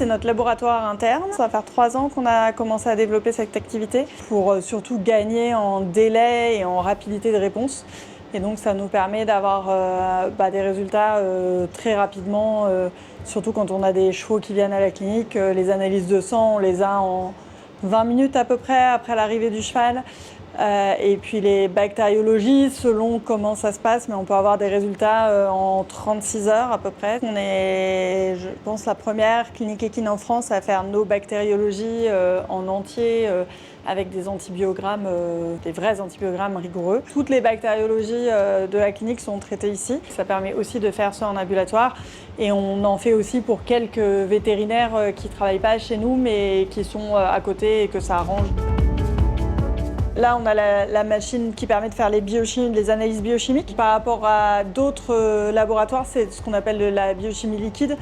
c'est notre laboratoire interne. Ça va faire 3 ans qu'on a commencé à développer cette activité pour surtout gagner en délai et en rapidité de réponse. Et donc ça nous permet d'avoir des résultats très rapidement, surtout quand on a des chevaux qui viennent à la clinique. Les analyses de sang, on les a en 20 minutes à peu près après l'arrivée du cheval. Et puis les bactériologies, selon comment ça se passe, mais on peut avoir des résultats en 36 heures à peu près. On est, je pense, la première clinique équine en France à faire nos bactériologies en entier avec des antibiogrammes, des vrais antibiogrammes rigoureux. Toutes les bactériologies de la clinique sont traitées ici. Ça permet aussi de faire ça en ambulatoire et on en fait aussi pour quelques vétérinaires qui ne travaillent pas chez nous mais qui sont à côté et que ça arrange. Là, on a la machine qui permet de faire les analyses biochimiques. Par rapport à d'autres laboratoires, c'est ce qu'on appelle de la biochimie liquide,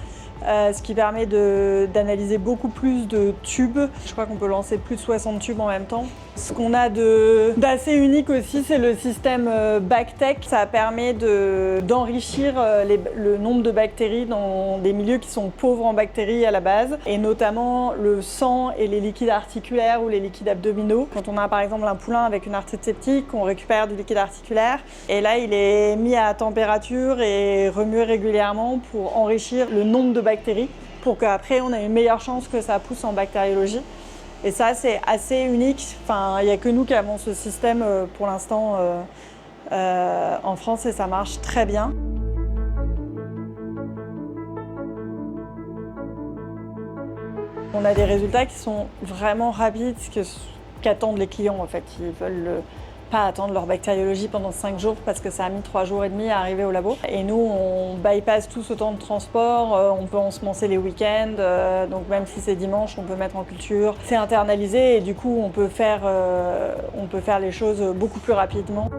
ce qui permet d'analyser beaucoup plus de tubes. Je crois qu'on peut lancer plus de 60 tubes en même temps. Ce qu'on a d'assez unique aussi, c'est le système BacTech. Ça permet d'enrichir le nombre de bactéries dans des milieux qui sont pauvres en bactéries à la base, et notamment le sang et les liquides articulaires ou les liquides abdominaux. Quand on a par exemple un poulain avec une arthrite septique, on récupère du liquide articulaire et là il est mis à température et remué régulièrement pour enrichir le nombre de bactéries pour qu'après on ait une meilleure chance que ça pousse en bactériologie. Et ça, c'est assez unique. Enfin, il n'y a que nous qui avons ce système pour l'instant en France et ça marche très bien. On a des résultats qui sont vraiment rapides, qu'attendent les clients en fait. Ils veulent pas attendre leur bactériologie pendant 5 jours parce que ça a mis 3 jours et demi à arriver au labo. Et nous, on bypass tout ce temps de transport, on peut ensemencer les week-ends, donc même si c'est dimanche, on peut mettre en culture. C'est internalisé et du coup, on peut faire les choses beaucoup plus rapidement.